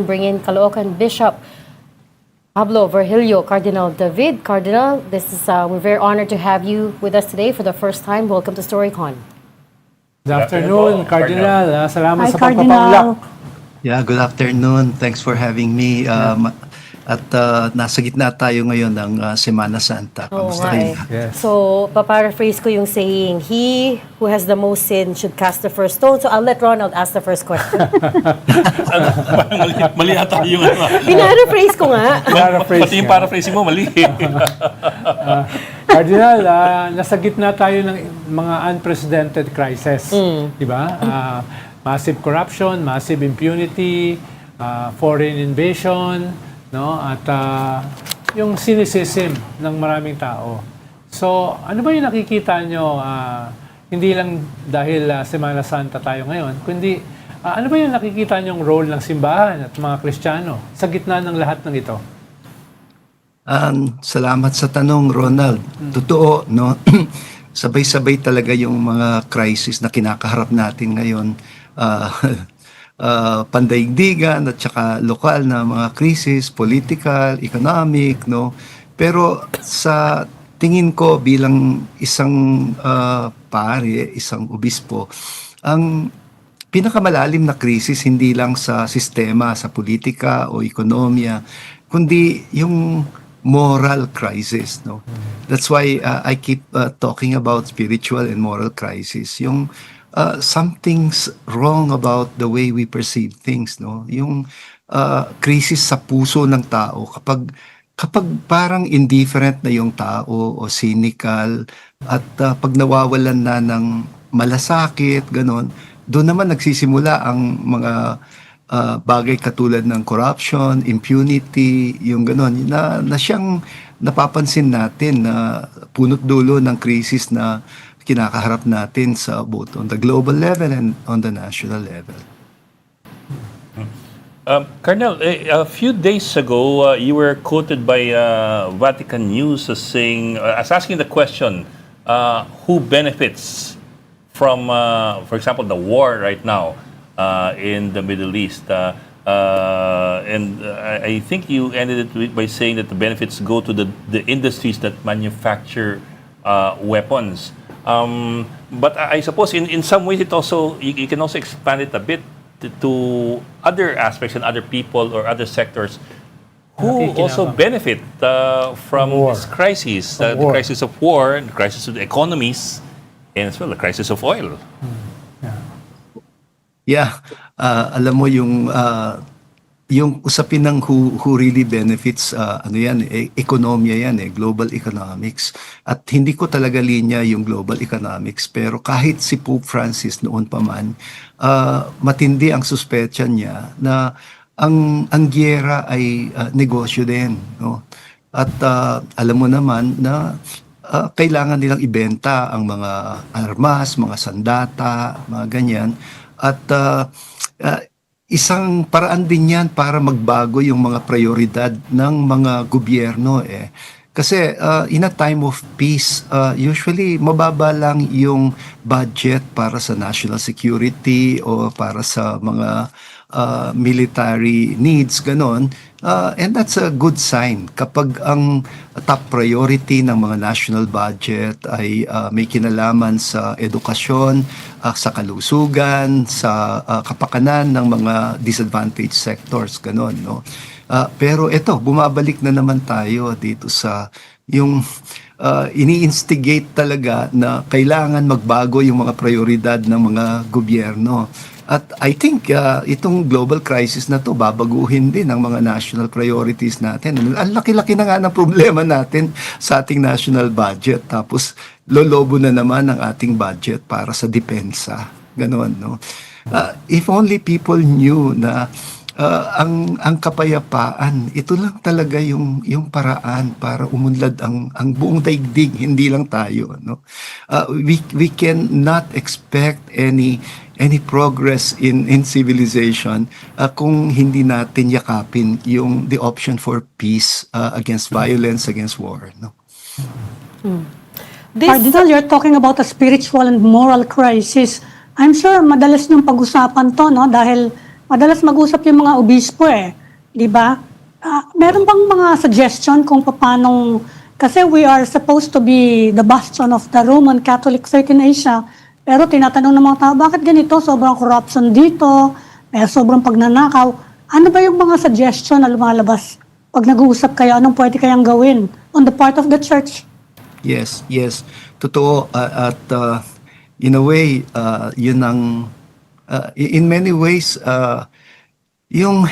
natin bring in Caloocan Bishop Pablo Virgilio, Cardinal David. Cardinal, we're very honored to have you with us today for the first time. Welcome to StoryCon. Good afternoon, Cardinal. Salamat Hi, sa Cardinal. pagpapaulak. Yeah, good afternoon. Thanks for having me. Nasa gitna tayo ngayon ng Semana Santa. Kamusta kayo? Yes. So, paparaphrase ko yung saying, he who has the most sin should cast the first stone. So, I'll let Ronald ask the first question. Mali ata yung ano. Pinaraphrase ko nga. Pati yung paraphrasing mo, mali. Cardinal, nasa gitna tayo ng mga unprecedented crisis. Di ba? Massive corruption, massive impunity, foreign invasion, no? At yung cynicism ng maraming tao. So, ano ba yung nakikita nyo, hindi lang dahil Semana Santa tayo ngayon, kundi ano ba yung nakikita nyong role ng simbahan at mga Kristiyano sa gitna ng lahat ng ito? Salamat sa tanong, Ronald. Totoo, no? Sabay-sabay talaga yung mga crisis na kinakaharap natin ngayon. Pandaigdigan at saka lokal na mga krisis, political, economic, no? Pero sa tingin ko bilang isang pare, isang obispo, ang pinakamalalim na krisis hindi lang sa sistema, sa politika o ekonomiya, kundi yung moral crisis, no? That's why I keep talking about spiritual and moral crisis. Yung something's wrong about the way we perceive things, no? Yung crisis sa puso ng tao kapag parang indifferent na yung tao o cynical at pag nawawalan na ng malasakit, ganon, doon naman nagsisimula ang mga bagay katulad ng corruption, impunity, yung ganon, na siyang napapansin natin na punot dulo ng krisis na kinakaharap natin sa both on the global level and on the national level. Cardinal, a few days ago, you were quoted by Vatican News as saying, as asking the question, who benefits from, for example, the war right now in the Middle East? And I think you ended it by saying that the benefits go to the industries that manufacture weapons. But I suppose in some ways it also you can also expand it a bit to other aspects and other people or other sectors who also benefit from this crisis, the crisis of war, the crisis of the economies, and as well the crisis of oil. Yeah, alam mo yung usapin ng who really benefits, ano yan, ekonomiya yan, global economics. At hindi ko talaga linya yung global economics, pero kahit si Pope Francis noon pa man, matindi ang suspetsya niya na ang giyera ay negosyo din, no? At alam mo naman na kailangan nilang ibenta ang mga armas, mga sandata, mga ganyan. At isang paraan din yan para magbago yung mga prioridad ng mga gobyerno Kasi in a time of peace, usually mababa lang yung budget para sa national security o para sa mga military needs, ganon. And that's a good sign kapag ang top priority ng mga national budget ay may kinalaman sa edukasyon, sa kalusugan, sa kapakanan ng mga disadvantaged sectors, ganon, no? Pero ito, bumabalik na naman tayo dito sa yung ini-instigate talaga na kailangan magbago yung mga prioridad ng mga gobyerno. At I think itong global crisis na to babaguhin din ang mga national priorities natin. Ang laki-laki na nga ng problema natin sa ating national budget. Tapos lolobo na naman ang ating budget para sa depensa. Ganon, no? If only people knew na ang kapayapaan, ito lang talaga yung paraan para umunlad ang buong daigdig, hindi lang tayo, no? We can not expect any progress in civilization kung hindi natin yakapin the option for peace against violence, against war, no? Cardinal, you're talking about a spiritual and moral crisis. I'm sure madalas niyong pag-usapan to, no? Dahil madalas mag-usap yung mga obispo di ba? Meron bang mga suggestion kung paano, kasi we are supposed to be the bastion of the Roman Catholic Faith in Asia, pero tinatanong ng mga tao, bakit ganito? Sobrang corruption dito, sobrang pagnanakaw. Ano ba yung mga suggestion na lumalabas pag nag-uusap kayo? Anong pwede kayang gawin on the part of the church? Yes, yes. Totoo. At in a way, yun ang, in many ways, yung,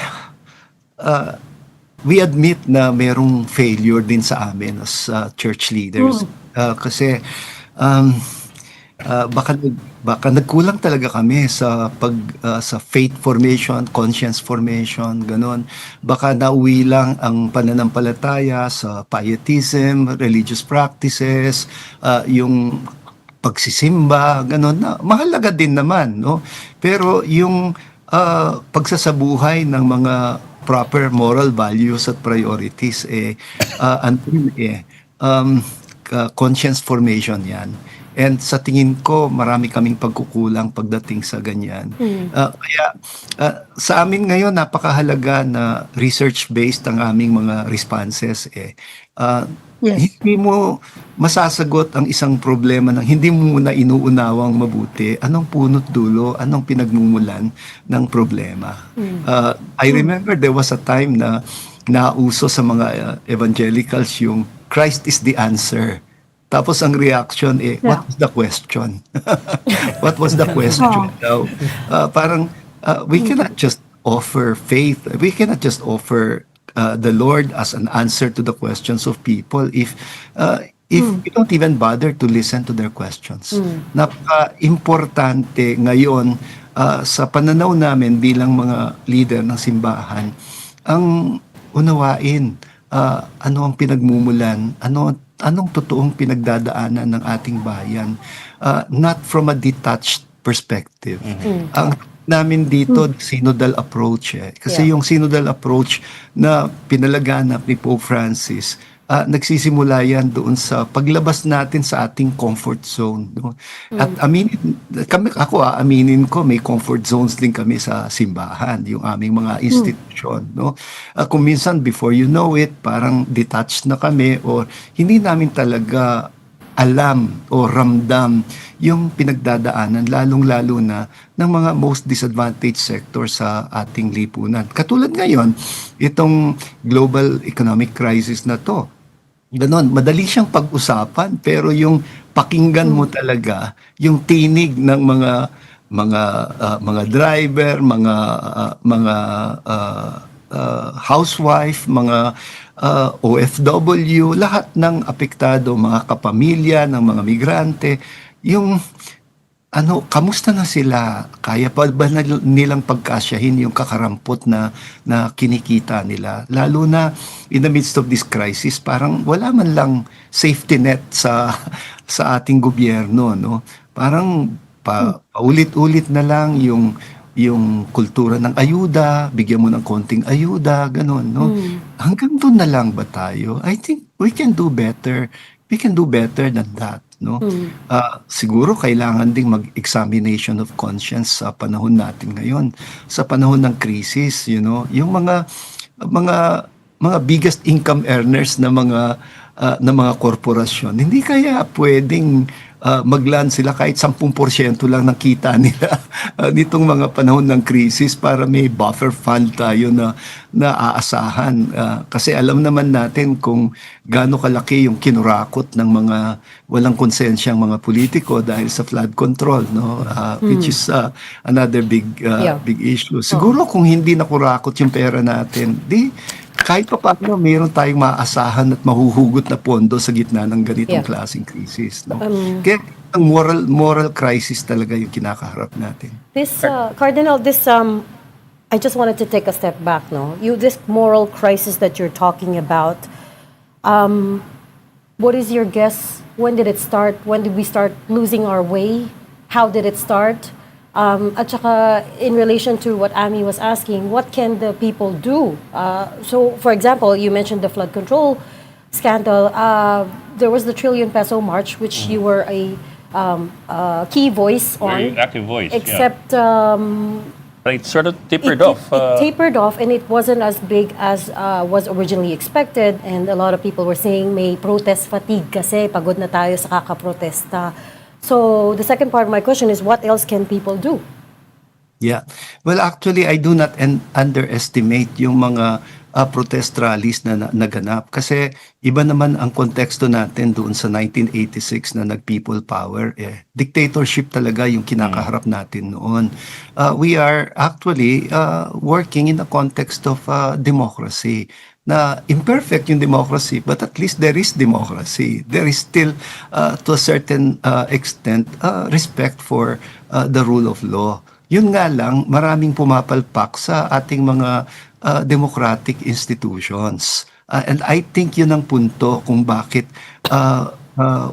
we admit na merong failure din sa amin as church leaders. Kasi, baka nagkulang talaga kami sa sa faith formation, conscience formation, ganon. Baka nauwi lang ang pananampalataya sa pietism, religious practices, yung pagsisimba, ganon, na mahalaga din naman, no? Pero yung pagsasabuhay ng mga proper moral values at priorities conscience formation 'yan. And sa tingin ko, marami kaming pagkukulang pagdating sa ganyan. Kaya sa amin ngayon, napakahalaga na research-based ang aming mga responses. Yes. Hindi mo masasagot ang isang problema nang hindi mo muna inuunawang mabuti anong punot dulo, anong pinagmumulan ng problema. I remember there was a time na nauso sa mga evangelicals yung Christ is the answer. Tapos ang reaction what was the question? What was the question? Now, parang we cannot just offer faith. We cannot just offer the Lord as an answer to the questions of people if we don't even bother to listen to their questions. Napaka-importante ngayon sa pananaw namin bilang mga leader ng simbahan ang unawain ano ang pinagmumulan, anong totoong pinagdadaanan ng ating bayan, not from a detached perspective. Ang namin dito, synodal approach. Kasi yung synodal approach na pinalaganap ni Pope Francis, nagsisimula yan doon sa paglabas natin sa ating comfort zone. No? At aminin ko, may comfort zones din kami sa simbahan, yung aming mga institusyon. No? Kung minsan, before you know it, parang detached na kami or hindi namin talaga alam o ramdam yung pinagdadaanan, lalong-lalo na ng mga most disadvantaged sector sa ating lipunan. Katulad ngayon, itong global economic crisis na to, ganon, madali siyang pag-usapan pero yung pakinggan mo talaga yung tinig ng mga driver, mga housewife, mga OFW, lahat ng apektado, mga kapamilya ng mga migrante, yung kamusta na sila? Kaya pa ba nilang pagkasyahin yung kakarampot na kinikita nila? Lalo na in the midst of this crisis, parang wala man lang safety net sa ating gobyerno, no? Parang paulit-ulit na lang yung kultura ng ayuda, bigyan mo ng konting ayuda, ganun, no? Hanggang doon na lang ba tayo? I think we can do better. We can do better than that. No? Siguro kailangan ding mag-examination of conscience sa panahon natin ngayon, sa panahon ng crisis, yung mga biggest income earners na mga korporasyon, hindi kaya pwedeng maglaan sila kahit 10% lang ng kita nila nitong mga panahon ng krisis para may buffer fund tayo na aasahan. Kasi alam naman natin kung gaano kalaki yung kinurakot ng mga walang konsensyang mga politiko dahil sa flood control, no? Which is another big issue. Siguro kung hindi nakurakot yung pera natin, kahit pa paano, mayroon tayong maaasahan at mahuhugot na pondo sa gitna ng ganitong klaseng krisis. No? Kaya ang moral crisis talaga yung kinakaharap natin. This, Cardinal, I just wanted to take a step back, no? This moral crisis that you're talking about, what is your guess? When did it start? When did we start losing our way? How did it start? At saka, in relation to what Ami was asking, what can the people do? So, for example, you mentioned the flood control scandal. There was the trillion peso march, which you were a key voice on. Very active voice. Except Right, sort of tapered it, off. it tapered off, and it wasn't as big as was originally expected. And a lot of people were saying may protest fatigue kasi pagod na tayo sa kakaprotesta. So the second part of my question is, what else can people do? Yeah. Well, actually, I do not underestimate yung mga protest rallies na naganap. Kasi iba naman ang konteksto natin doon sa 1986 na nag-people power. Dictatorship talaga yung kinakaharap natin noon. We are actually working in the context of democracy. Na imperfect yung democracy, but at least there is democracy. There is still, to a certain extent, respect for the rule of law. Yun nga lang, maraming pumapalpak sa ating mga democratic institutions. And I think yun ang punto kung bakit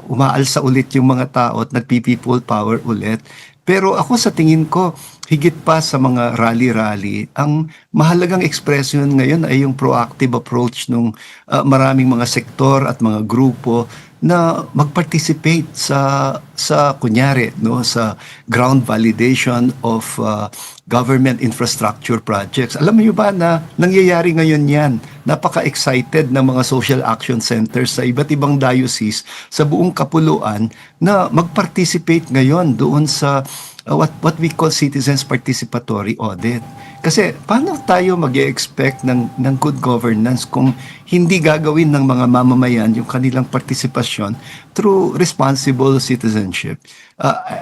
umaalsa ulit yung mga tao at nagpi-people power ulit. Pero ako sa tingin ko, higit pa sa mga rally-rally, ang mahalagang ekspresyon ngayon ay yung proactive approach ng maraming mga sektor at mga grupo na mag-participate sa kunyari no sa ground validation of government infrastructure projects. Alam niyo ba na nangyayari ngayon 'yan? Napaka-excited ng mga social action centers sa iba't ibang diocese sa buong kapuluan na mag-participate ngayon doon sa what we call citizens participatory audit. Kasi paano tayo mag-expect ng good governance kung hindi gagawin ng mga mamamayan yung kanilang partisipasyon through responsible citizenship?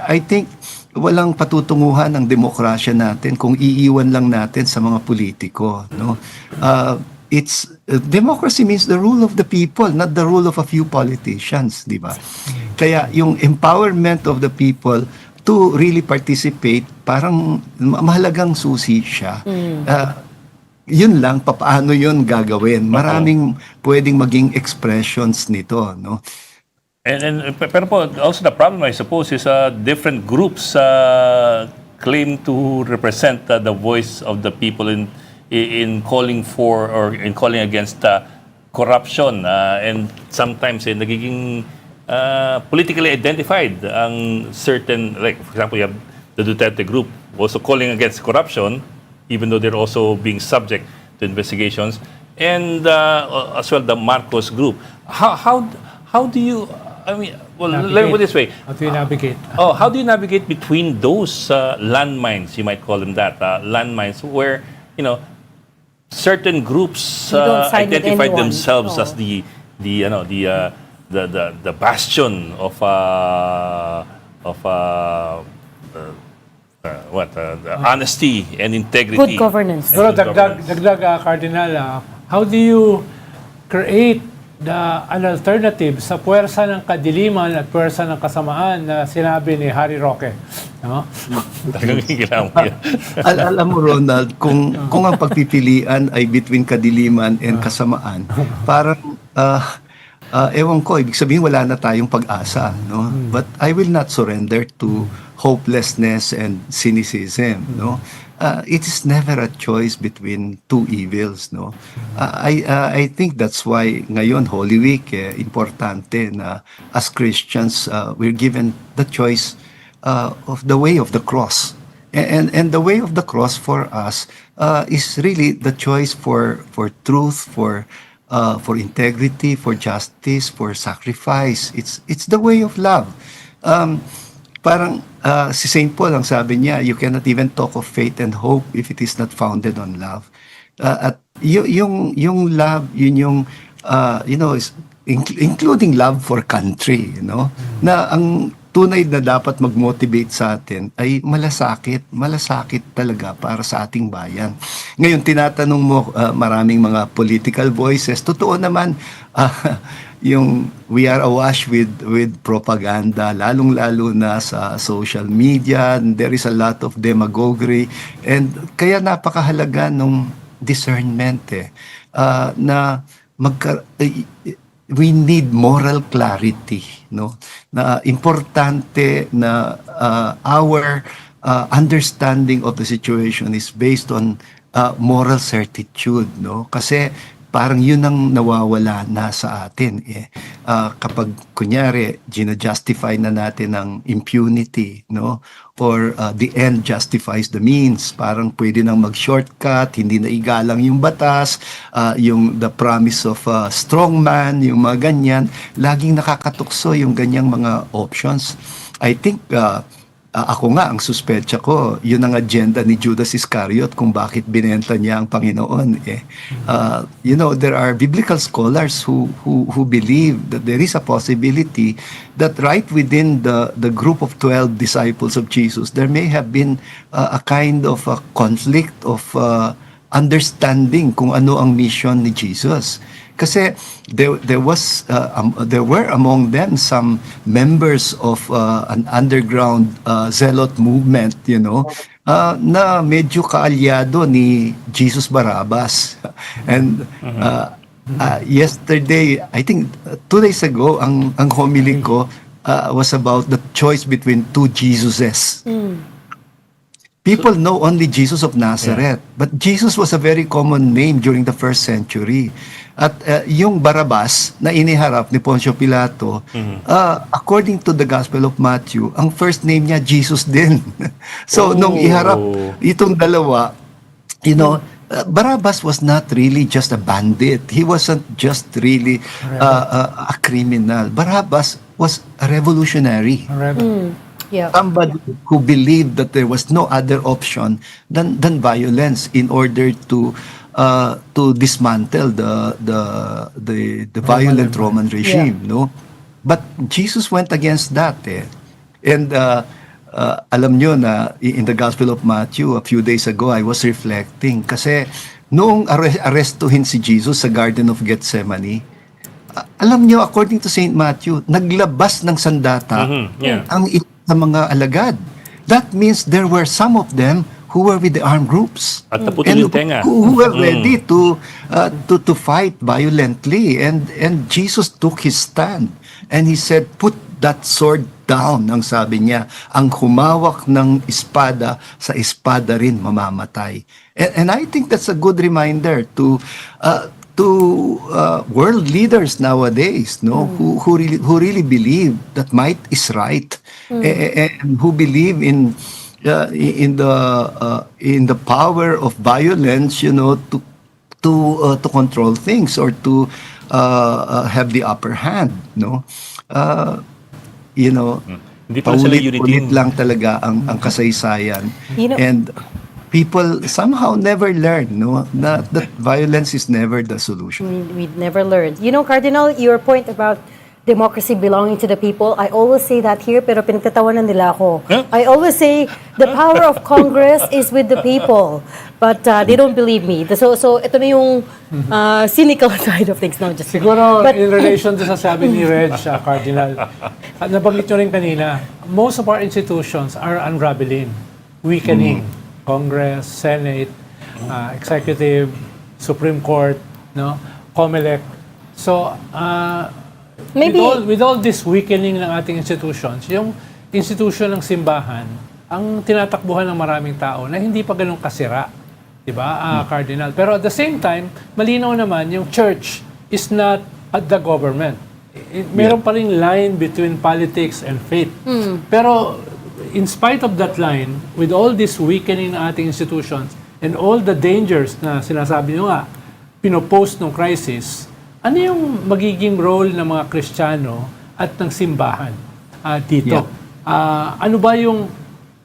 I think walang patutunguhan ng demokrasya natin kung iiwan lang natin sa mga politiko, no? Democracy means the rule of the people, not the rule of a few politicians, di ba? Kaya yung empowerment of the people to really participate, parang mahalagang susi siya. Yun lang, papaano yun gagawin? Maraming pwedeng maging expressions nito, no? Pero po, also the problem, I suppose, is different groups claim to represent the voice of the people in calling for or in calling against corruption, and sometimes nagiging politically identified ang certain, like for example, you have the Duterte group also calling against corruption, even though they're also being subject to investigations, and as well the Marcos group. How do you? I mean, well, let me put it this way. How do you navigate? How do you navigate between those landmines? You might call them that landmines, where certain groups You don't side with identify anyone. themselves No. as the bastion of honesty and integrity. Good governance. Pero dagdag Cardinal, how do you create an alternative sa puwersa ng kadiliman at puwersa ng kasamaan na sinabi ni Harry Roque? No? Talagang kailangan mo yan. Alam mo, Ronald, kung ang pagpipilian ay between kadiliman and kasamaan, parang ewan ko, ibig sabihin wala na tayong pag-asa, no? But I will not surrender to hopelessness and cynicism, no? It is never a choice between two evils, no? I think that's why ngayon Holy Week importante na as Christians we're given the choice of the way of the cross. And the way of the cross for us is really the choice for truth, for integrity, for justice, for sacrifice. It's the way of love. Parang si St. Paul ang sabi niya, you cannot even talk of faith and hope if it is not founded on love. At yung love, yun yung including love for country, na ang tunay na dapat mag-motivate sa atin ay malasakit talaga para sa ating bayan. Ngayon, tinatanong mo maraming mga political voices. Totoo naman, yung we are awash with propaganda, lalong-lalo na sa social media. There is a lot of demagoguery. And kaya napakahalaga ng discernment na we need moral clarity, no? Na importante na our understanding of the situation is based on moral certitude, no? Kasi parang yun ang nawawala na sa atin. Kapag kunyari, gina-justify na natin ang impunity, no? Or the end justifies the means. Parang pwede nang mag-shortcut, hindi na igalang yung batas, yung the promise of strong man, yung mga ganyan. Laging nakakatukso yung ganyang mga options. I think ako nga, ang suspecha ko, yun ang agenda ni Judas Iscariot kung bakit binenta niya ang Panginoon. There are biblical scholars who believe that there is a possibility that right within the group of 12 disciples of Jesus, there may have been a kind of a conflict of understanding kung ano ang mission ni Jesus. Kasi there were among them some members of an underground zealot movement, na medyo kaalyado ni Jesus Barabbas. And yesterday, I think 2 days ago, ang homily ko was about the choice between two Jesuses. People know only Jesus of Nazareth, but Jesus was a very common name during the first century. At yung Barabbas na iniharap ni Poncio Pilato, according to the Gospel of Matthew, ang first name niya Jesus din. So nung iharap itong dalawa, Barabbas was not really just a bandit. He wasn't just really a criminal. Barabbas was a revolutionary. Yeah. Somebody who believed that there was no other option than violence in order to dismantle the violent Roman regime, no? But Jesus went against that, And alam nyo na in the Gospel of Matthew, a few days ago, I was reflecting kasi noong arestuhin si Jesus sa Garden of Gethsemane, alam nyo, according to Saint Matthew, naglabas ng sandata ang sa mga alagad. That means there were some of them who were with the armed groups At naputol and yung tenga. who were ready to fight violently, and Jesus took his stand and he said, put that sword down. Ang sabi niya, ang humawak ng espada, sa espada rin mamamatay. And I think that's a good reminder to world leaders nowadays, who really believe that might is right, and who believe in the power of violence, to control things or to have the upper hand, Hindi pa sila paulit-ulit unitin. lang talaga ang kasaysayan. You know- And people somehow never learn, that violence is never the solution. We never learned. Cardinal, your point about democracy belonging to the people, I always say that here, pero pinagtatawanan nila ako. Huh? I always say the power of Congress is with the people, but they don't believe me. So ito na yung cynical side of things. No, just Siguro, But- in relation to sa sabi ni Reg, Cardinal, at nabanggit nyo rin kanina, most of our institutions are unraveling, weakening. Congress, Senate, Executive, Supreme Court, COMELEC. So, Maybe- with all this weakening ng ating institutions, yung institution ng simbahan, ang tinatakbuhan ng maraming tao na hindi pa ganun kasira. Diba, Cardinal? Pero at the same time, malinaw naman yung church is not at the government. Meron pa ring line between politics and faith. Pero in spite of that line, with all this weakening ng ating institutions and all the dangers na sinasabi nyo nga, pinopost ng crisis, ano yung magiging role ng mga Kristiyano at ng simbahan dito? Ano ba yung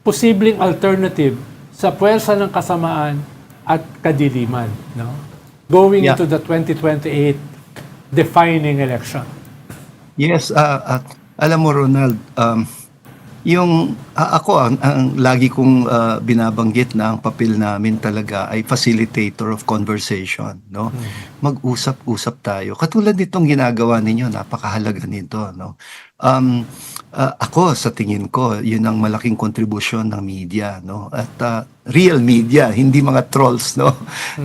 posibleng alternative sa puwersa ng kasamaan at kadiliman, going into the 2028 defining election? Yes, alam mo Ronald, yung ako ang lagi kong binabanggit na ang papel namin talaga ay facilitator of conversation, Mag-usap-usap tayo. Katulad nitong ginagawa ninyo, napakahalaga nito, ako sa tingin ko, yun ang malaking kontribusyon ng media, At real media, hindi mga trolls,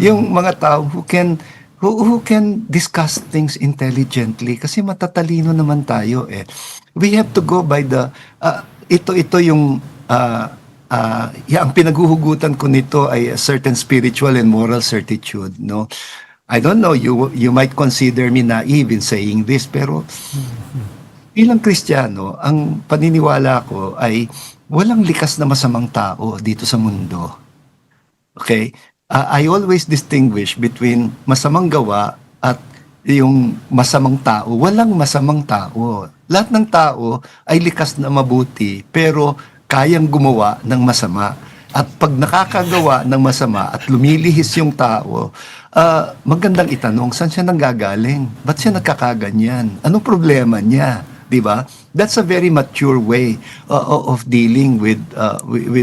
Yung mga tao who can discuss things intelligently kasi matatalino naman tayo We have to go by the ito yung ang pinaghuhugutan ko nito ay a certain spiritual and moral certitude, I don't know, you might consider me naive in saying this, pero bilang Kristiyano, ang paniniwala ko ay walang likas na masamang tao dito sa mundo. Okay? I always distinguish between masamang gawa at yung masamang tao. Walang masamang tao. Lahat ng tao ay likas na mabuti, pero kayang gumawa ng masama. At pag nakakagawa ng masama at lumilihis yung tao, magandang itanong, saan siya nanggagaling? Ba't siya nagkakaganyan? Anong problema niya? Di ba? That's a very mature way of dealing with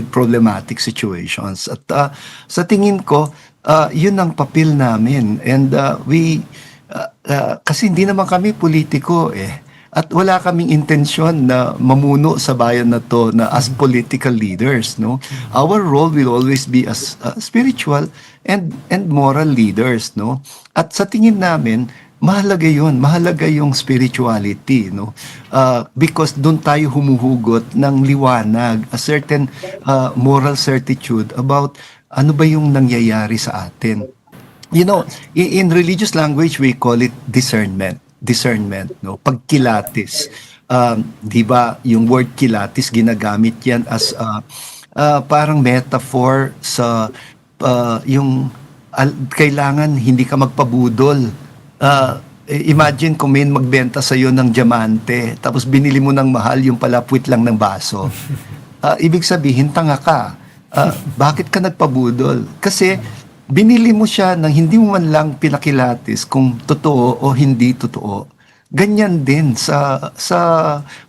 problematic situations. At sa tingin ko, yun ang papel namin. And kasi hindi naman kami politiko eh. At wala kaming intensyon na mamuno sa bayan na to na as political leaders, no? Our role will always be as spiritual and moral leaders, no? At sa tingin namin, mahalaga yun, mahalaga yung spirituality, no? Because doon tayo humuhugot ng liwanag, a certain moral certitude about ano ba yung nangyayari sa atin. You know, in religious language, we call it discernment, no? Pagkilatis. Di ba, yung word kilatis, ginagamit yan as parang metaphor sa yung kailangan hindi ka magpabudol. Imagine kung may magbenta sa iyo ng diamante, tapos binili mo ng mahal, yung palapwit lang ng baso. Ibig sabihin, tanga ka. Bakit ka nagpabudol? Kasi binili mo siya nang hindi mo man lang pinakilatis kung totoo o hindi totoo. Ganyan din sa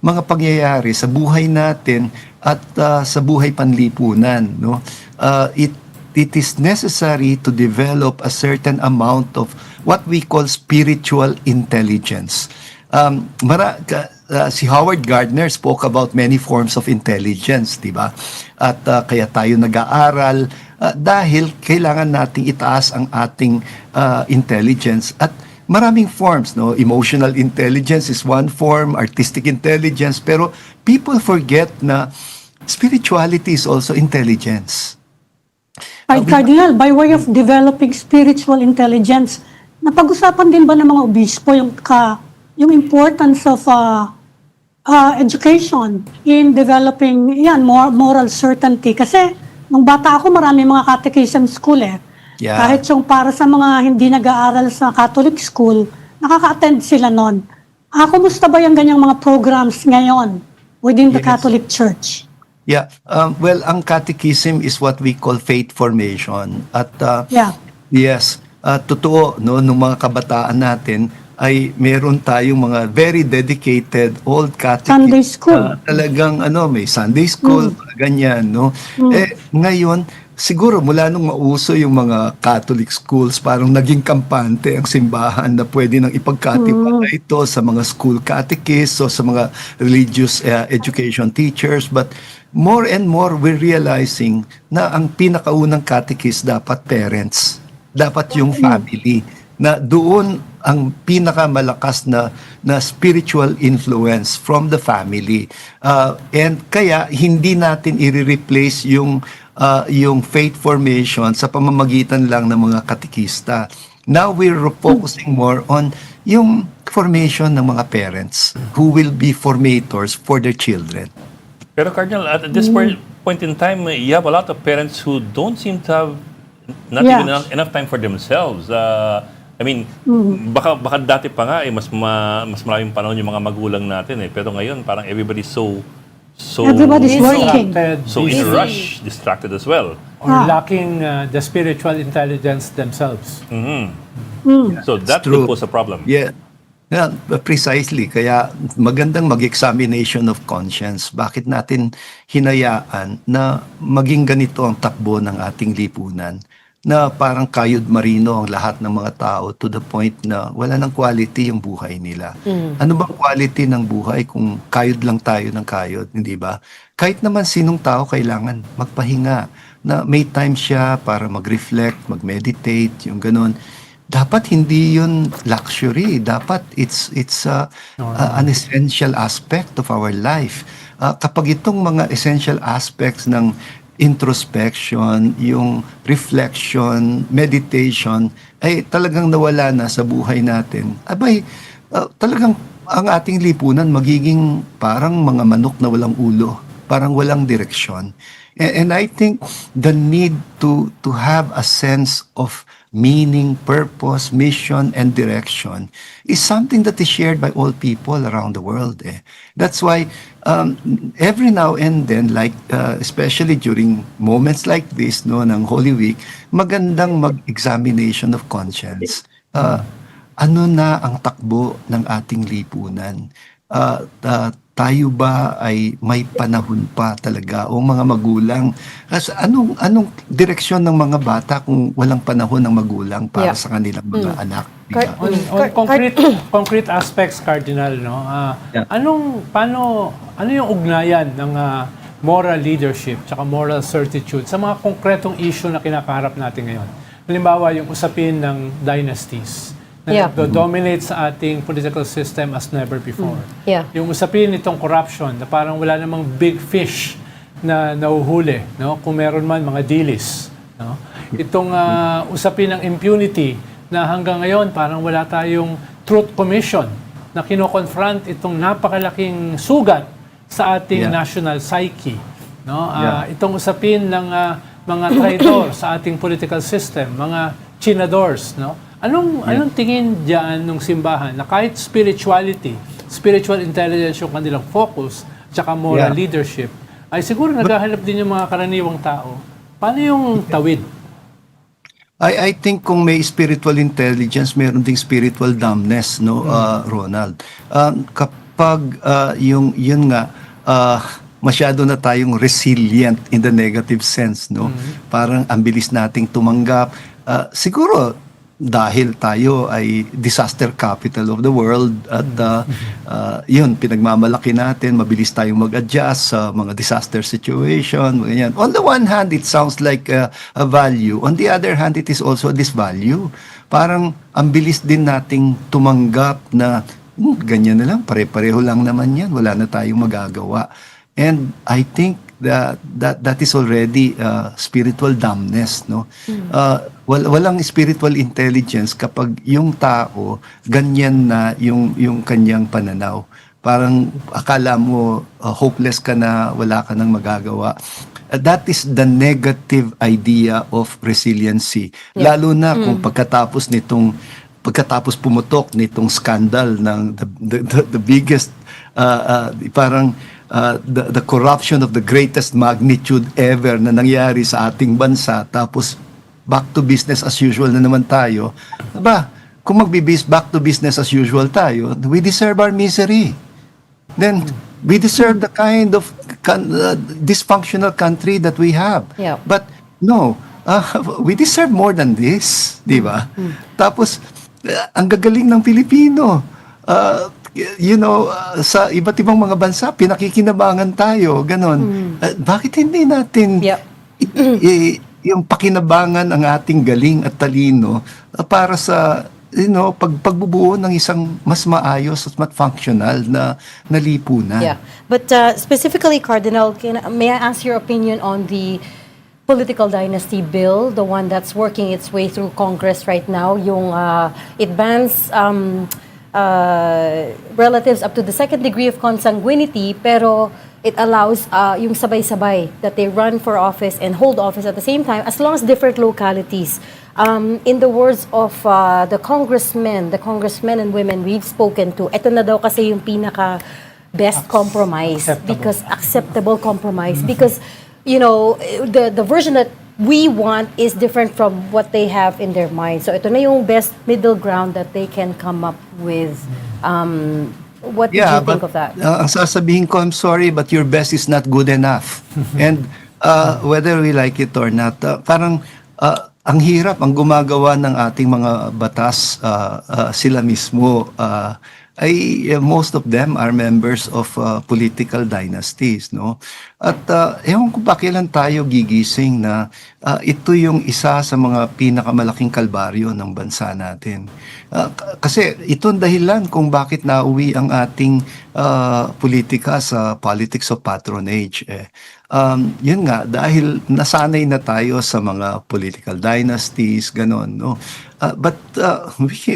mga pangyayari sa buhay natin at sa buhay panlipunan, no? It is necessary to develop a certain amount of what we call spiritual intelligence. Si Howard Gardner spoke about many forms of intelligence, di ba? At kaya tayo nag-aaral dahil kailangan nating itaas ang ating intelligence at maraming forms, no? Emotional intelligence is one form, artistic intelligence, pero people forget na spirituality is also intelligence. Cardinal, by way of developing spiritual intelligence, napag-usapan din ba ng mga obispo yung importance of education in developing moral certainty? Kasi nung bata ako, marami mga catechism school eh. Yeah. Kahit yung para sa mga hindi nag-aaral sa Catholic school, nakaka-attend sila nun. Kumusta ba yung ganyang mga programs ngayon within the Yes. Catholic Church? Yeah, well, ang catechism is what we call faith formation. At yes, totoo, no, nung mga kabataan natin ay meron tayong mga very dedicated old catechists. Sunday school. Talagang may Sunday school, ganyan, no. Ngayon, siguro mula nung mauso yung mga Catholic schools, parang naging kampante ang simbahan na pwede nang ipagkatiwala ito sa mga school catechists o sa mga religious education teachers. But more and more, we're realizing na ang pinakaunang catechist dapat parents. Dapat yung family. Na doon ang pinakamalakas na spiritual influence from the family. And kaya hindi natin i-replace yung faith formation sa pamamagitan lang ng mga katekista. Now we're focusing more on yung formation ng mga parents who will be formators for their children. Pero Cardinal, at this point in time, you have a lot of parents who don't seem to have not even enough time for themselves. I mean, baka dati pa nga mas maraming panahon yung mga magulang natin eh. Pero ngayon parang everybody's so Everybody's working. so in a rush, distracted as well. Or lacking the spiritual intelligence themselves. So that true. will pose a problem. Yeah. Yeah, precisely. Kaya magandang mag-examination of conscience. Bakit natin hinayaan na maging ganito ang takbo ng ating lipunan? Na parang kayod marino ang lahat ng mga tao to the point na wala ng quality yung buhay nila. Ano bang quality ng buhay kung kayod lang tayo ng kayod, hindi ba? Kahit naman sinong tao kailangan magpahinga, na may time siya para mag-reflect, mag-meditate, yung ganun. Dapat hindi yun luxury. Dapat it's an essential aspect of our life. Kapag itong mga essential aspects ng introspection, yung reflection, meditation, ay talagang nawala na sa buhay natin. Abay, talagang ang ating lipunan magiging parang mga manok na walang ulo, parang walang direksyon. And I think the need to have a sense of meaning, purpose, mission, and direction is something that is shared by all people around the world. That's why every now and then, like especially during moments like this, no, ng Holy Week, magandang mag-examination of conscience. Ano na ang takbo ng ating lipunan? Tayo ba ay may panahon pa talaga o mga magulang? Kasi anong direksyon ng mga bata kung walang panahon ng magulang para Yeah. sa kanilang mga anak? Diba? On concrete aspects, Cardinal, no? Yeah. Ano yung ugnayan ng moral leadership tsaka moral certitude sa mga konkretong issue na kinakaharap natin ngayon? Halimbawa, yung usapin ng dynasties na Yeah. dominate sa ating political system as never before. Yeah. Yung usapin nitong corruption na parang wala namang big fish na nahuhuli, no? Kung meron man mga dilis, no? Itong usapin ng impunity na hanggang ngayon parang wala tayong truth commission na kino-confront itong napakalaking sugat sa ating Yeah. national psyche, no? Yeah. Itong usapin ng mga traidor sa ating political system, mga chinadors, no? Anong tingin diyan ng simbahan na kahit spirituality, spiritual intelligence yung kanilang focus, tsaka moral Yeah. leadership, ay siguro naghahanap din yung mga karaniwang tao. Paano yung tawid? I think kung may spiritual intelligence, meron ding spiritual dumbness, no, Ronald. Kapag yun nga, masyado na tayong resilient in the negative sense, no? Parang ang bilis nating tumanggap. Siguro dahil tayo ay disaster capital of the world at yun, pinagmamalaki natin, mabilis tayong mag-adjust sa mga disaster situation, ganyan. On the one hand, it sounds like a value. On the other hand, it is also a disvalue. Parang ang bilis din nating tumanggap na ganyan na lang, pare-pareho lang naman yan, wala na tayong magagawa. And I think that is already spiritual dumbness, no? Walang spiritual intelligence kapag yung tao ganyan na yung kanyang pananaw. Parang akala mo hopeless ka na, wala ka nang magagawa. That is the negative idea of resiliency. Yeah. Lalo na kung pagkatapos pumutok nitong scandal ng the biggest parang the corruption of the greatest magnitude ever na nangyari sa ating bansa, tapos back to business as usual na naman tayo. Kung back to business as usual tayo, we deserve our misery. Then we deserve the kind of dysfunctional country that we have. Yeah. But no, we deserve more than this, di ba? Tapos ang gagaling ng Pilipino. Sa iba't ibang mga bansa, pinakikinabangan tayo, ganon. Bakit hindi natin Yep. yung pakinabangan ang ating galing at talino para sa pagbubuo ng isang mas maayos at mas functional na lipunan? Yeah. But specifically, Cardinal, may I ask your opinion on the political dynasty bill, the one that's working its way through Congress right now? It bans relatives up to the second degree of consanguinity, pero it allows yung sabay-sabay that they run for office and hold office at the same time, as long as different localities. In the words of the congressmen and women we've spoken to, ito na daw kasi yung pinaka best compromise, because acceptable compromise, because the version that we want is different from what they have in their mind. So ito na yung best middle ground that they can come up with. What did you think of that? Ang sasabihin ko, I'm sorry, but your best is not good enough. And whether we like it or not, parang ang hirap, ang gumagawa ng ating mga batas, sila mismo, most of them are members of political dynasties, no? At ewan ko ba kailan tayo gigising na ito yung isa sa mga pinakamalaking kalbaryo ng bansa natin. Kasi ito ang dahilan kung bakit nauwi ang ating politika sa politics of patronage. Yun nga, dahil nasanay na tayo sa mga political dynasties, ganon, no? But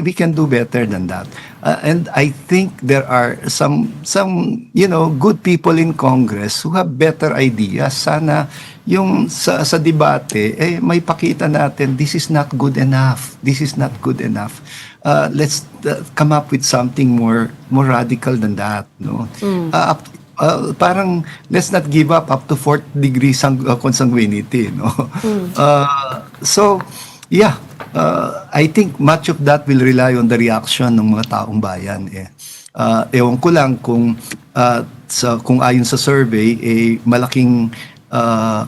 we can do better than that. And I think there are some good people in Congress who have better ideas. Sana yung sa debate, may pakita natin, this is not good enough. This is not good enough. Let's come up with something more radical than that, no? Parang let's not give up to 4th degree consanguinity, no? So yeah, I think much of that will rely on the reaction ng mga taong bayan. Ewan ko lang kung kung ayon sa survey, malaking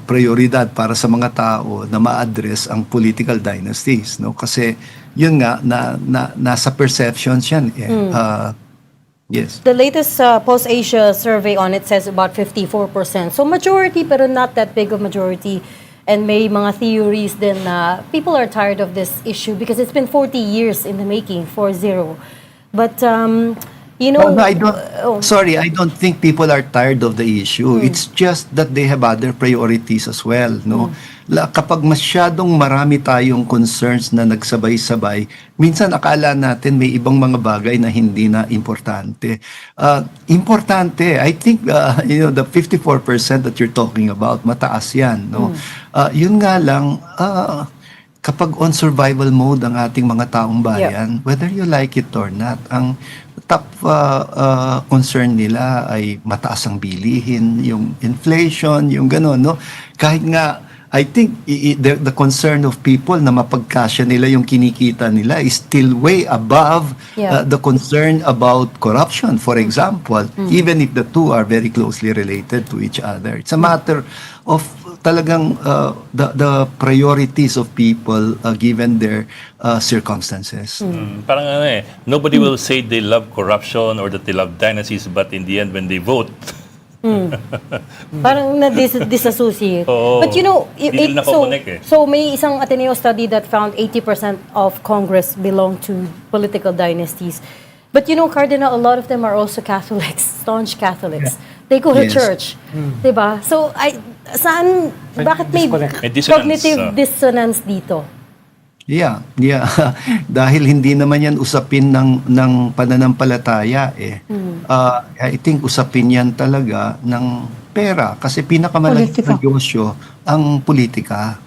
prioridad para sa mga tao na ma-address ang political dynasties, no? Kasi yun nga nasa perceptions yan. Yes. The latest Post-Asia survey on it says about 54%. So majority, pero not that big of majority. And may mga theories din na people are tired of this issue because it's been 40 years in the making, 40. But, you know... No, I don't think people are tired of the issue. It's just that they have other priorities as well, no? Kapag masyadong marami tayong concerns na nagsabay-sabay, minsan akala natin may ibang mga bagay na hindi na importante. Importante, I think, the 54% that you're talking about, mataas yan, no? Yun nga lang, kapag on survival mode ang ating mga taong bayan, whether you like it or not, ang top concern nila ay mataas ang bilihin, yung inflation, yung gano'n, no? Kahit nga, I think the concern of people na mapagkasya nila yung kinikita nila is still way above the concern about corruption, for example, even if the two are very closely related to each other. It's a matter of talagang the priorities of people given their circumstances. Parang nobody will say they love corruption or that they love dynasties, but in the end, when they vote, Parang na-disassociate. Oo. But you know, Hindi nila nakokonek eh. so may isang Ateneo study that found 80% of Congress belong to political dynasties. But you know, Cardinal, a lot of them are also Catholics, staunch Catholics. They go to Yes. church. Diba? So, bakit may Disconnect. May dissonance, cognitive dissonance dito? Yeah. Dahil hindi naman yan usapin ng pananampalataya I think usapin yan talaga ng pera kasi pinakamalaking Politika. negosyo ang politika.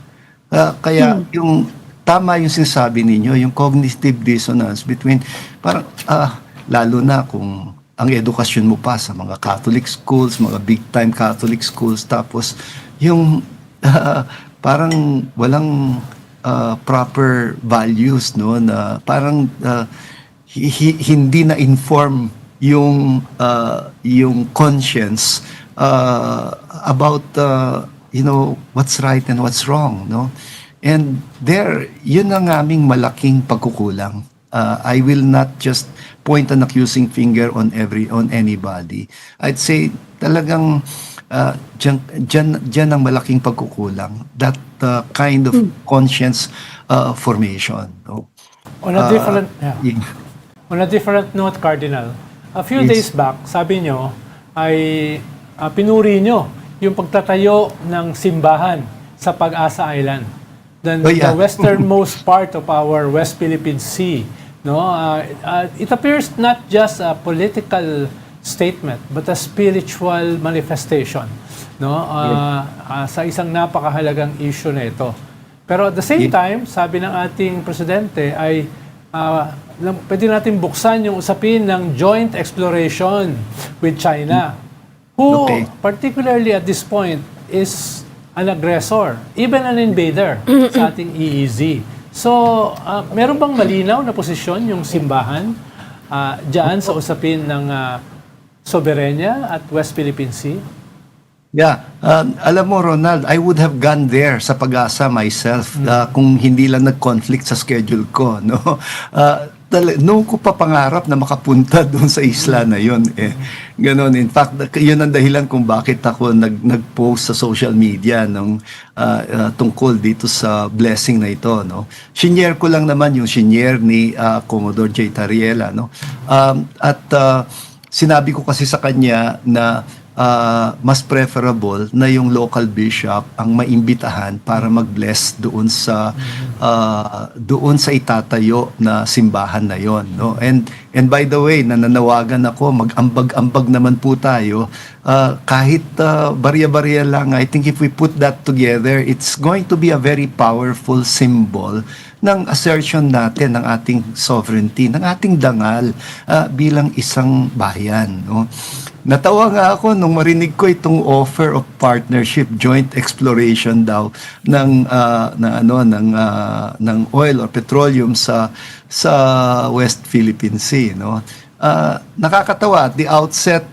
Kaya yung tama yung sinasabi ninyo, yung cognitive dissonance between parang lalo na kung ang edukasyon mo pa sa mga Catholic schools, mga big time Catholic schools, tapos yung parang walang proper values, no, na parang hindi na inform yung conscience about what's right and what's wrong, no. And yun ang aming malaking pagkukulang. I will not just point an accusing finger on anybody. I'd say talagang dyan ang malaking pagkukulang, that kind of conscience formation, no? On a different, Yeah. On a different note, Cardinal, a few Yes. days back, sabi nyo, ay pinuri nyo yung pagtatayo ng simbahan sa Pag-asa Island. The westernmost part of our West Philippine Sea. No, it appears not just a political statement but a spiritual manifestation, no, sa isang napakahalagang issue na ito. Pero at the same time, sabi ng ating presidente ay pwede natin buksan yung usapin ng joint exploration with China, who particularly at this point is an aggressor, even an invader sa ating EEZ. So, meron bang malinaw na posisyon yung simbahan dyan sa usapin ng soberenya at West Philippine Sea? Yeah. Alam mo, Ronald, I would have gone there sa Pag-asa myself kung hindi lang nag-conflict sa schedule ko, no? noon ko pa pangarap na makapunta doon sa isla na yon eh. Ganon. In fact, yun ang dahilan kung bakit ako nag-post sa social media tungkol dito sa blessing na ito, no. Shinare ko lang naman yung shinare ni Commodore J. Tariela, no. Sinabi ko kasi sa kanya na mas preferable na yung local bishop ang maimbitahan para mag-bless doon sa itatayo na simbahan na yon, no. And by the way, nananawagan ako, mag-ambag-ambag naman po tayo, kahit barya-barya lang. I think if we put that together, it's going to be a very powerful symbol ng assertion natin ng ating sovereignty, ng ating dangal bilang isang bayan, no. Natawa nga ako nung marinig ko itong offer of partnership, joint exploration daw ng oil or petroleum sa West Philippine Sea, no. Nakakatawa at the outset,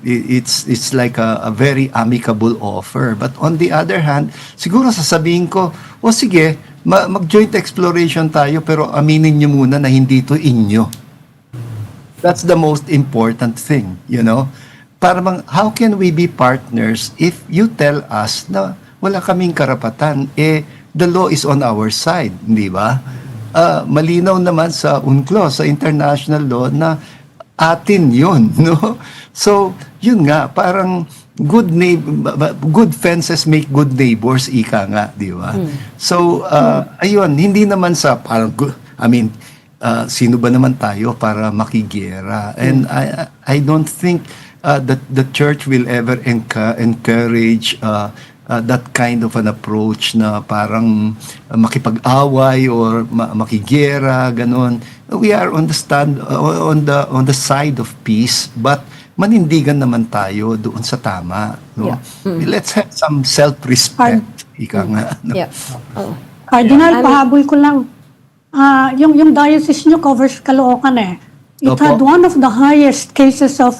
it's like a very amicable offer, but on the other hand, siguro sasabihin ko, o sige, mag-joint exploration tayo, pero aminin niyo muna na hindi ito inyo. That's the most important thing, you know. How can we be partners if you tell us na wala kaming karapatan? The law is on our side, di ba? Malinaw naman sa UNCLOS, sa international law, na atin yun, no? So, yun nga, parang good fences make good neighbors, ika nga, di ba? So, ayun, hindi naman sa parang, sino ba naman tayo para makigera? And I don't think that the church will ever encourage that kind of an approach na parang makipag-away or makigera, ganon. We are on the side of peace, but manindigan naman tayo doon sa tama, no? Let's have some self-respect, ika nga, no? Cardinal, pahabol ko lang. Yung diocese nyo covers Caloocan eh. It Opo. had one of the highest cases of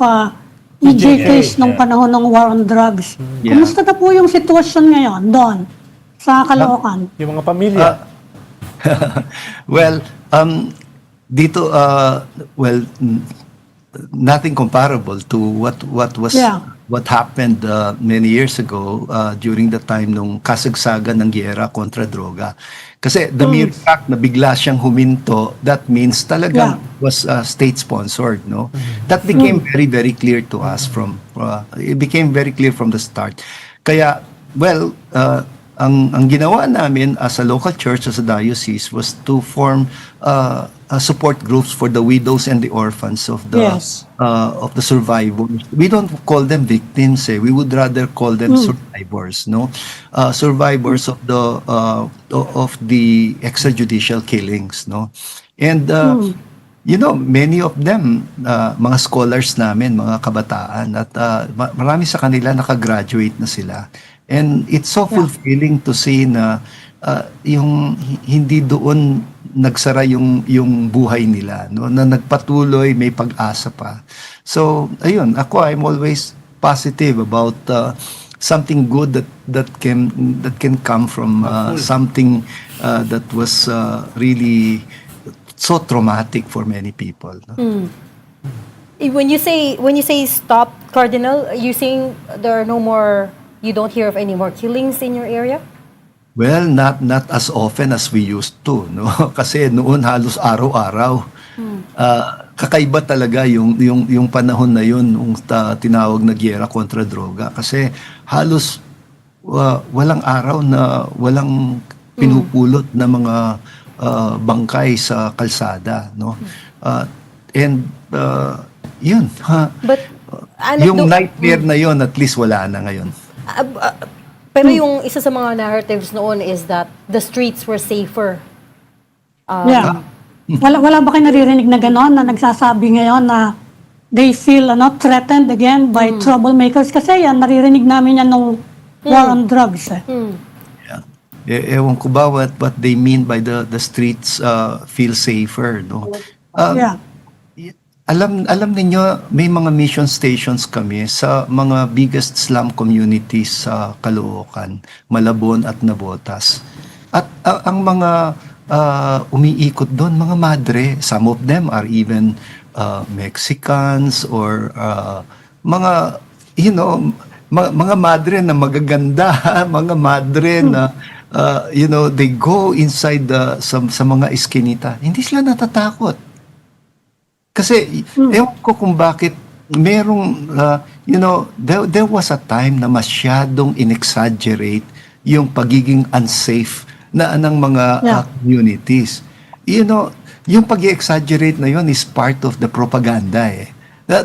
EJ case nung panahon ng war on drugs. Yeah. Kumusta na po yung sitwasyon ngayon doon sa Caloocan? Yung mga pamilya. Well, dito, nothing comparable to what happened many years ago during the time nung kasagsagan ng giyera kontra droga. Kasi the mere fact na bigla siyang huminto, that means talagang was state-sponsored, no? That became very, very clear to us it became very clear from the start. Kaya, ang ginawa namin as a local church, as a diocese, was to form support groups for the widows and the orphans of the survivors. We don't call them victims, we would rather call them survivors, no? Survivors of the extrajudicial killings, no? And you know, many of them mga scholars namin, mga kabataan, at marami sa kanila nakagraduate na sila. And it's so fulfilling to see na yung hindi doon nagsara yung buhay nila, no, na nagpatuloy, may pag-asa pa. So ayun, I'm always positive about something good that can come from something that was really so traumatic for many people, no? When you say stop, Cardinal, you saying there are no more, you don't hear of any more killings in your area? Well, not as often as we used to, no? Kasi noon halos araw-araw. Kakaiba talaga yung panahon na yun, yung tinawag na giyera kontra droga, kasi halos walang araw na walang pinupulot na mga bangkay sa kalsada, no? Yun. But Yung nightmare na yun, at least wala na ngayon. pero yung isa sa mga narratives noon is that the streets were safer. Wala ba kayo naririnig na gano'n na nagsasabi ngayon na they feel threatened again by troublemakers? Kasi yan, naririnig namin yan nung war on drugs. Ewan ko ba what they mean by the streets feel safer, no? Alam ninyo, may mga mission stations kami sa mga biggest slum communities sa Caloocan, Malabon at Navotas. At ang mga umiikot doon, mga madre. Some of them are even Mexicans or mga, mga madre na magaganda, mga madre na, they go inside sa mga eskinita. Hindi sila natatakot. Kasi, ewan ko kung bakit merong, there was a time na masyadong in-exaggerate yung pagiging unsafe ng mga communities. Yung pag-exaggerate na yun is part of the propaganda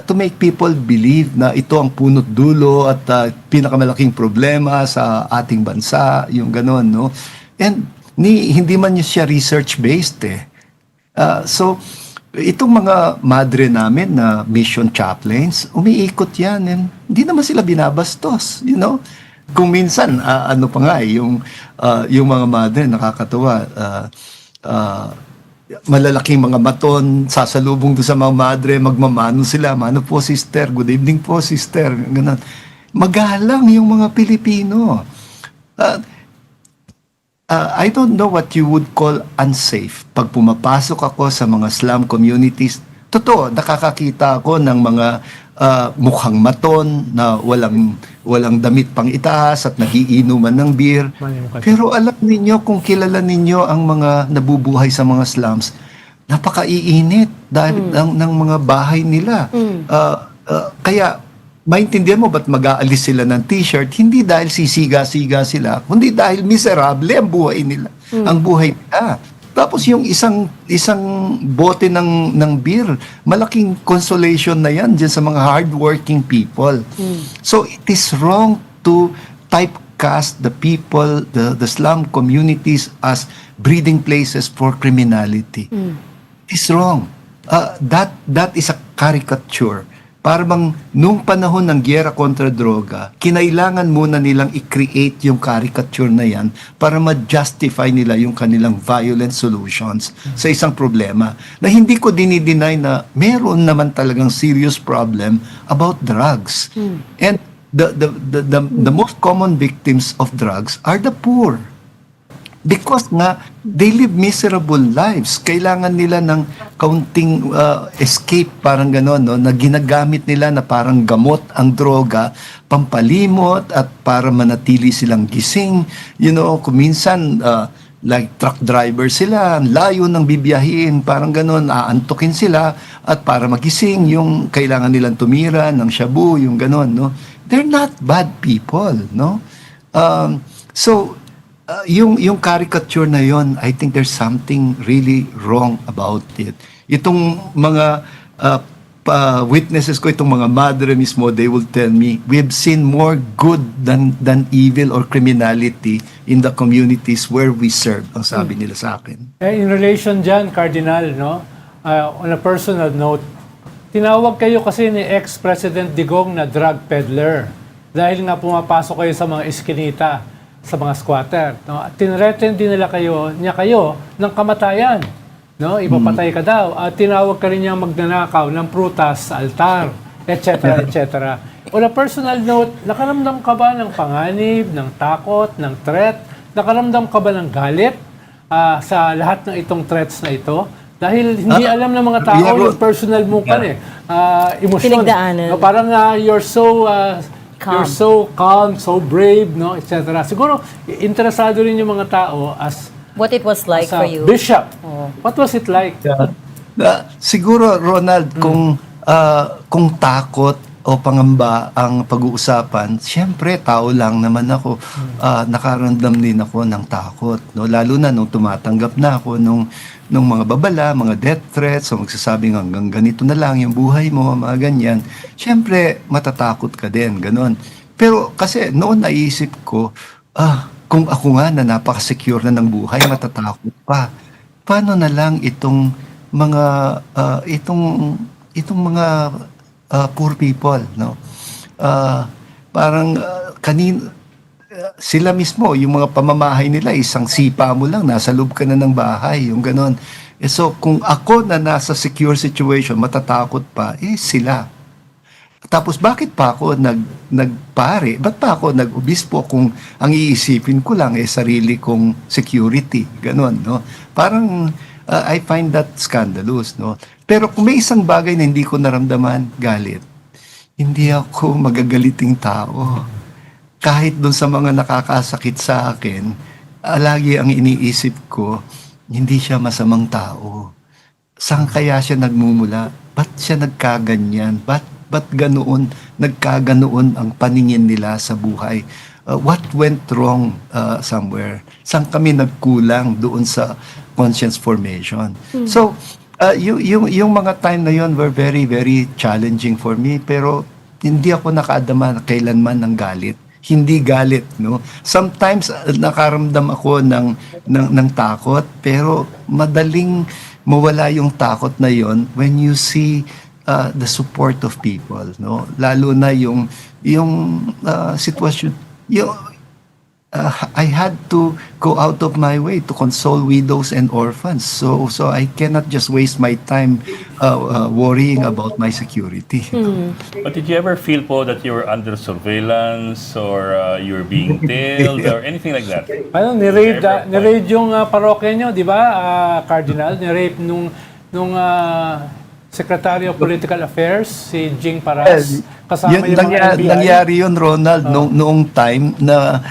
to make people believe na ito ang punot dulo at pinakamalaking problema sa ating bansa, yung ganon, no? And hindi man siya research-based so, itong mga madre namin na mission chaplains, umiikot yan and hindi naman sila binabastos, Kung minsan, ano pa nga, yung mga madre, nakakatuwa, malalaking mga baton, sasalubong doon sa mga madre, magmamano sila, mano po sister, good evening po sister, ganun. Magalang yung mga Pilipino. I don't know what you would call unsafe. Pag pumapasok ako sa mga slum communities, totoo, nakakakita ako ng mga mukhang maton na walang damit pang itaas at nagiinuman ng beer. Pero alam ninyo, kung kilala ninyo ang mga nabubuhay sa mga slums, napakaiinit dahil ng mga bahay nila. Kaya maintindihan mo ba't mag-aalis sila ng t-shirt? Hindi dahil sisiga-siga sila, kundi dahil miserable ang buhay nila. Ang buhay nila. Tapos yung isang bote ng beer, malaking consolation na yan dyan sa mga hardworking people. So it is wrong to typecast the people, the slum communities as breeding places for criminality. It is wrong. That is a caricature. Para bang nung panahon ng gyera kontra droga, kinailangan muna nilang i-create yung caricature na yan para ma-justify nila yung kanilang violent solutions sa isang problema. Na hindi ko dinideny na meron naman talagang serious problem about drugs. And the most common victims of drugs are the poor. Because nga, they live miserable lives. Kailangan nila ng kaunting escape, parang gano'n, no? Na ginagamit nila na parang gamot ang droga, pampalimot at para manatili silang gising. Kuminsan, like truck driver sila, layo ng bibiyahin, parang gano'n, aantukin sila at para magising, yung kailangan nilang tumira ng shabu, yung gano'n, no? They're not bad people, no? Yung caricature na yon, I think there's something really wrong about it. Itong mga witnesses ko, itong mga madre mismo, they will tell me, we've seen more good than evil or criminality in the communities where we serve, ang sabi nila sa akin. In relation dyan, Cardinal, no? On a personal note, tinawag kayo kasi ni ex-President Digong na drug peddler dahil nga pumapasok kayo sa mga eskinita, sa mga squatter, no? Tinreten din nila kayo ng kamatayan, no? Ipapatay ka daw. At tinawag ka rin niya magnanakaw ng prutas sa altar, etc., etc. On a personal note, nakaramdam ka ba ng panganib, ng takot, ng threat? Nakaramdam ka ba ng galit sa lahat ng itong threats na ito? Dahil hindi alam ng mga tao yung personal mo emosyon. Pinagdaanan. No, parang you're so you're so calm, so brave, no, etc. Siguro, interesado rin yung mga tao as What it was like a for you. bishop. What was it like? Siguro, Ronald, kung takot o pangamba ang pag-uusapan, siyempre, tao lang naman ako. Nakaramdam din ako ng takot. No? Lalo na nung tumatanggap na ako nung mga babala, mga death threats, o magsasabing hanggang ganito na lang yung buhay mo, mga ganyan. Siyempre, matatakot ka din, ganon. Pero kasi noon naisip ko, kung ako nga na napaka-secure na ng buhay, matatakot pa. Paano na lang itong mga poor people, no? Parang sila mismo, yung mga pamamahay nila, isang sipa mo lang, nasa loob ka na ng bahay, yung ganon. So, kung ako na nasa secure situation, matatakot pa, sila. Tapos bakit pa ako nagpare? Ba't pa ako nag-obispo kung ang iisipin ko lang sarili kong security? Ganon, no? Parang I find that scandalous, no? Pero kung may isang bagay na hindi ko naramdaman, galit. Hindi ako magagaliting tao. Kahit doon sa mga nakakasakit sa akin, lagi ang iniisip ko, hindi siya masamang tao. Saan kaya siya nagmumula? Ba't siya nagkaganyan? Ba't ganoon, nagkaganoon ang paningin nila sa buhay? What went wrong somewhere? Saan kami nagkulang doon sa conscience formation? So, yung mga time na yon were very, very challenging for me, pero hindi ako nakaadama kailanman ng galit. Hindi galit, no? Sometimes nakaramdam ako ng takot, pero madaling mawala yung takot na yon when you see the support of people, no? Lalo na yung sitwasyon, I had to go out of my way to console widows and orphans. So I cannot just waste my time worrying about my security. But did you ever feel po that you were under surveillance or you were being tailed or anything like that? Ano, ni-raid yung parokya nyo, di ba, Cardinal? Ni-raid nung Secretary of Political Affairs, si Jing Paras, kasama yung mga NBI. Nangyari yun, Ronald, noong time na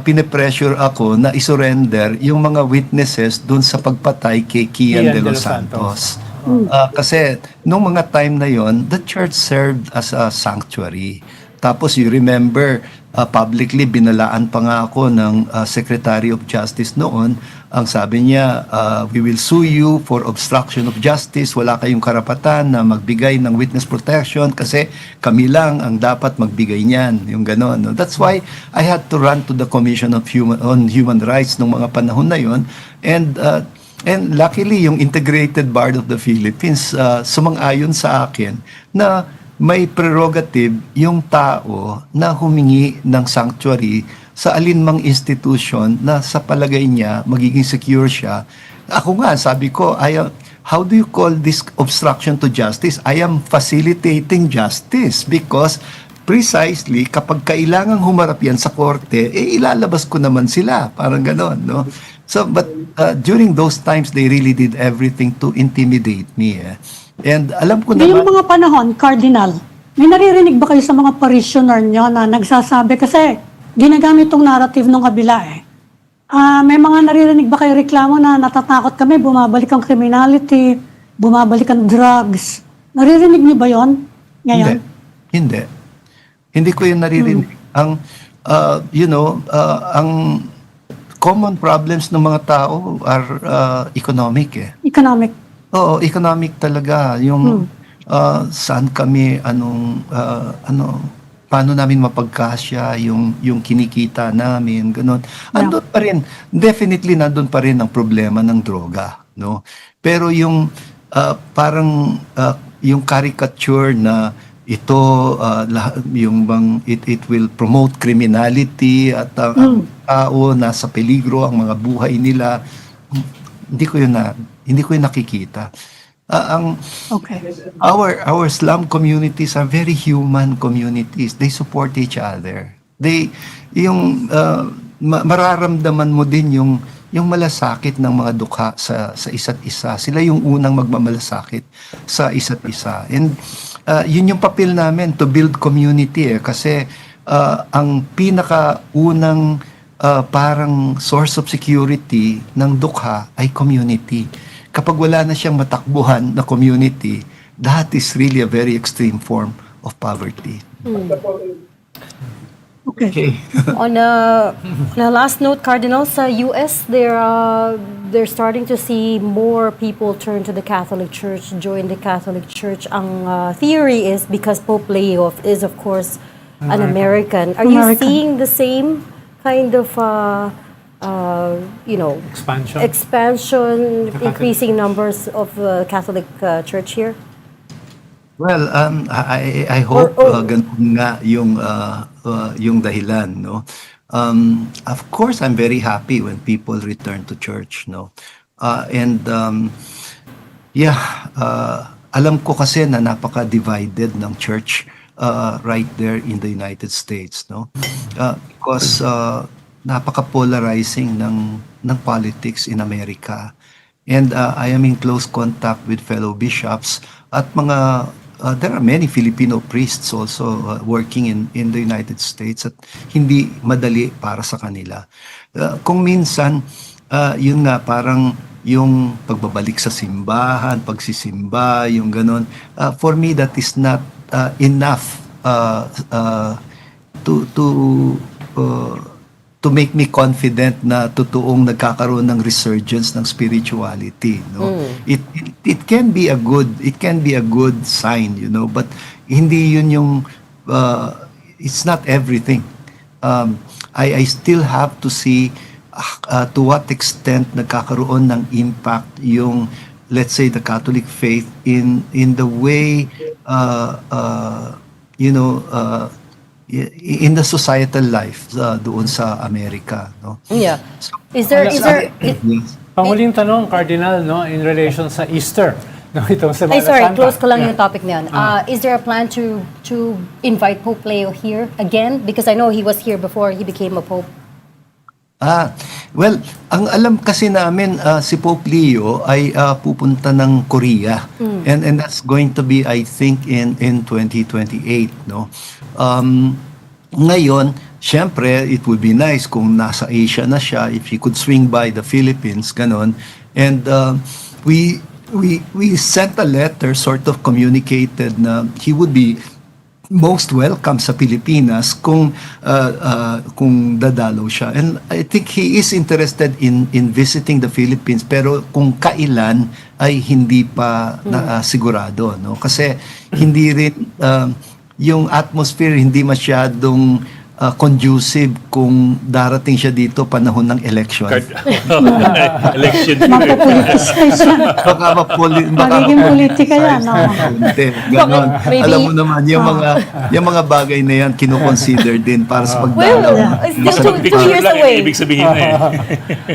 pinipressure ako na isurrender yung mga witnesses dun sa pagpatay kay Kian de los Santos. Kasi nung mga time na yon, the church served as a sanctuary. Tapos you remember, publicly binalaan pa nga ako ng Secretary of Justice noon. Ang sabi niya, we will sue you for obstruction of justice. Wala kayong karapatan na magbigay ng witness protection kasi kami lang ang dapat magbigay niyan. Yung gano'n. No? That's why I had to run to the Commission on Human Rights nung mga panahon na yon. And luckily, yung Integrated Board of the Philippines sumang-ayon sa akin na may prerogative yung tao na humingi ng sanctuary sa alinmang institution na sa palagay niya magiging secure siya. Ako nga, sabi ko, how do you call this obstruction to justice? I am facilitating justice because precisely kapag kailangang humarap yan sa korte, ilalabas ko naman sila. Parang ganon, no? So, but during those times, they really did everything to intimidate me. And alam ko Ngayong naman... mga panahon, Cardinal, may naririnig ba kayo sa mga parishioner nyo na nagsasabi, kasi ginagamit tong narrative ng kabila may mga naririnig ba kayo reklamo na natatakot kami, bumabalik ang criminality, bumabalik ang drugs? Naririnig niyo ba yon ngayon? Hindi. Hindi ko yun naririnig. Ang, ang common problems ng mga tao are economic Economic. Oo, economic talaga. Yung saan kami, paano namin mapagkasya, yung kinikita namin, gano'n. Andun pa rin, definitely nandun pa rin ang problema ng droga, no? Pero yung parang yung caricature na ito, yung bang it will promote criminality at ang tao nasa peligro, ang mga buhay nila, hindi ko yun nakikita. Okay. Our slum communities are very human communities. They support each other. Mararamdaman mo din yung malasakit ng mga dukha sa isa't isa. Sila yung unang magmamalasakit sa isa't isa. And yun yung papel namin to build community kasi ang pinakaunang parang source of security ng dukha ay community. Kapag wala na siyang matakbuhan na community, that is really a very extreme form of poverty. Okay. On a last note, Cardinal, sa US, they're starting to see more people turn to the Catholic Church, join the Catholic Church. Ang theory is because Pope Leo is, of course, an American. Are you seeing the same kind of, expansion, increasing numbers of Catholic Church here? Well, I hope ganun nga yung dahilan, no. Of course, I'm very happy when people return to church, no. Alam ko kasi na napaka-divided ng church right there in the United States, no? Because napaka-polarizing ng politics in America. And I am in close contact with fellow bishops at there are many Filipino priests also working in the United States at hindi madali para sa kanila. Kung minsan, yun nga, parang yung pagbabalik sa simbahan, pagsisimba, yung ganon, for me that is not enough to make me confident na totoong nagkakaroon ng resurgence ng spirituality, no? It can be a good sign, you know, but hindi yun yung it's not everything. I still have to see to what extent nagkakaroon ng impact yung, let's say, the Catholic faith in the way you know, in the societal life doon sa Amerika, no? Yeah. Is there Yes. Panghuling tanong, Cardinal, no, in relation sa Easter, no, itong Semana Ay, sorry, Santa. close ko lang Yeah. yung topic na yun. Is there a plan to invite Pope Leo here again? Because I know he was here before he became a pope. Well, ang alam kasi namin si Pope Leo ay pupunta ng Korea. And that's going to be, I think, in 2028, no? Ngayon, syempre, it would be nice kung nasa Asia na siya, if he could swing by the Philippines, ganon. And we sent a letter, sort of communicated na he would be most welcome sa Pilipinas kung dadalaw siya. And I think he is interested in visiting the Philippines, pero kung kailan ay hindi pa sigurado, no? Kasi hindi rin yung atmosphere hindi masyadong conducive kung darating siya dito panahon ng election. Election. Mapupolitis kayo siya. Baka Magiging politika yan, no? Ganon. Maybe- Alam mo naman, yung mga bagay na yan, kinukonsider din para sa pagdalaw. Still two years lang away. yung ibig sabihin na eh.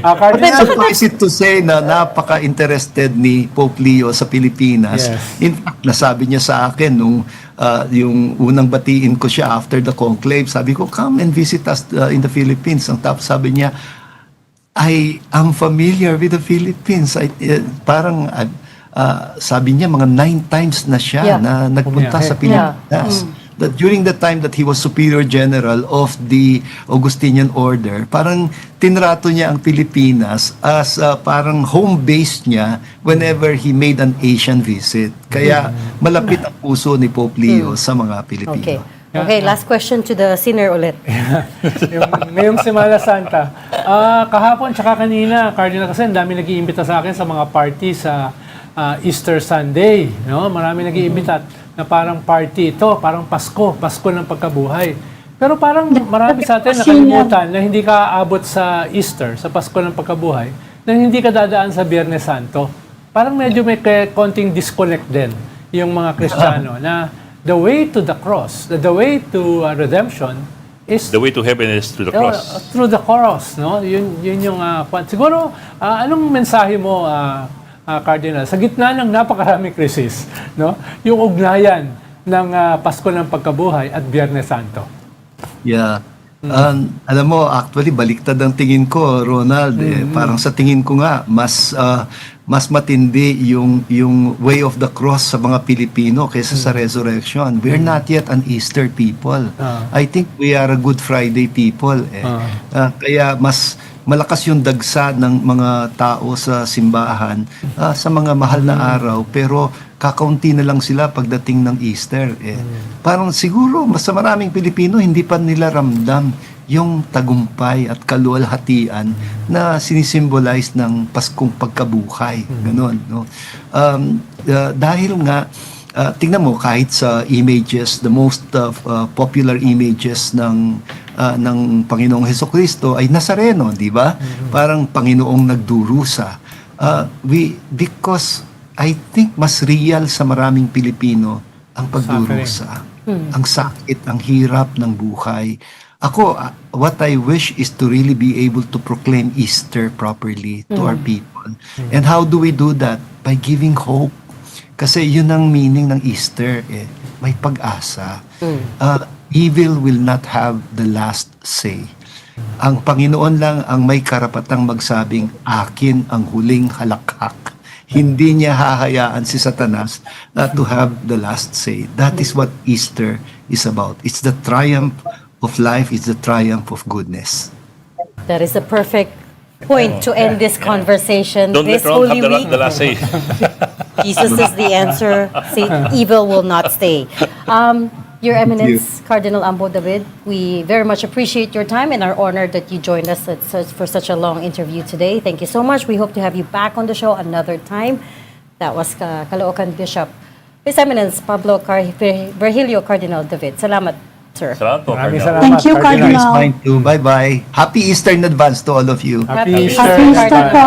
Cardinal, Suffice it to say na napaka-interested ni Pope Leo sa Pilipinas. Yes. In fact, nasabi niya sa akin nung yung unang batiin ko siya after the conclave, sabi ko, come and visit us in the Philippines. Ang tapos sabi niya, I am familiar with the Philippines. Sabi niya, mga 9 times na siya Yeah. na nagpunta Bumiyahe. sa Pilipinas. That during the time that he was Superior General of the Augustinian Order, parang tinrato niya ang Pilipinas as parang home base niya whenever he made an Asian visit. Kaya malapit ang puso ni Pope Leo sa mga Pilipino. Okay. Okay, last question to the sinner ulit. ngayong Semana Santa, kahapon tsaka kanina, Cardinal, kasi ang dami nag-iimbita sa akin sa mga party sa Easter Sunday, no? Marami nag-iimbita na parang party ito, parang Pasko ng pagkabuhay. Pero parang marami sa atin nakalimutan na hindi ka aabot sa Easter, sa Pasko ng pagkabuhay, nang hindi ka dadaan sa Biyernes Santo. Parang medyo may konting disconnect din yung mga Kristiyano na the way to the cross, the way to redemption is The way to heaven is through the cross. through the cross, no? Yun yung siguro anong mensahe mo, Cardinal, sa gitna ng napakaraming krisis, no? Yung ugnayan ng Pasko ng Pagkabuhay at Biyernes Santo. Yeah. Alam mo, actually, baliktad ang tingin ko, Ronald. Parang sa tingin ko nga, mas matindi yung way of the cross sa mga Pilipino kaysa sa resurrection. We're not yet an Easter people. I think we are a Good Friday people. Kaya mas malakas yung dagsa ng mga tao sa simbahan sa mga mahal na araw, pero kakaunti na lang sila pagdating ng Easter. Parang siguro mas maraming Pilipino hindi pa nila ramdam yung tagumpay at kaluwalhatian na sinisimbolize ng Paskong Pagkabuhay. Ganon, no? Dahil nga, tingnan mo, kahit sa images, the most popular images ng Panginoong Hesukristo ay Nazareno, di ba? Parang Panginoong nagdurusa. Because I think mas real sa maraming Pilipino ang pagdurusa. Ang sakit, ang hirap ng buhay. Ako, what I wish is to really be able to proclaim Easter properly to our people. And how do we do that? By giving hope. Kasi yun ang meaning ng Easter eh. May pag-asa. Evil will not have the last say. Ang Panginoon lang ang may karapatang magsabing, akin ang huling halakhak. Hindi niya hahayaan si Satanas to have the last say. That is what Easter is about. It's the triumph of life. It's the triumph of goodness. That is the perfect point to end this conversation. Don't This let Ron Holy have Week, the last say. Jesus is the answer. Say, evil will not stay. Your Eminence, Cardinal Ambo David, we very much appreciate your time and are honored that you joined us for such a long interview today. Thank you so much. We hope to have you back on the show another time. That was Caloocan Bishop, His Eminence Pablo Virgilio Cardinal David. Salamat, sir. Salamat po, Maraming Cardinal. salamat, Thank you, Cardinal. Cardinal. Mine too. Bye-bye. Happy Easter in advance to all of you. Happy Easter. Happy Easter po.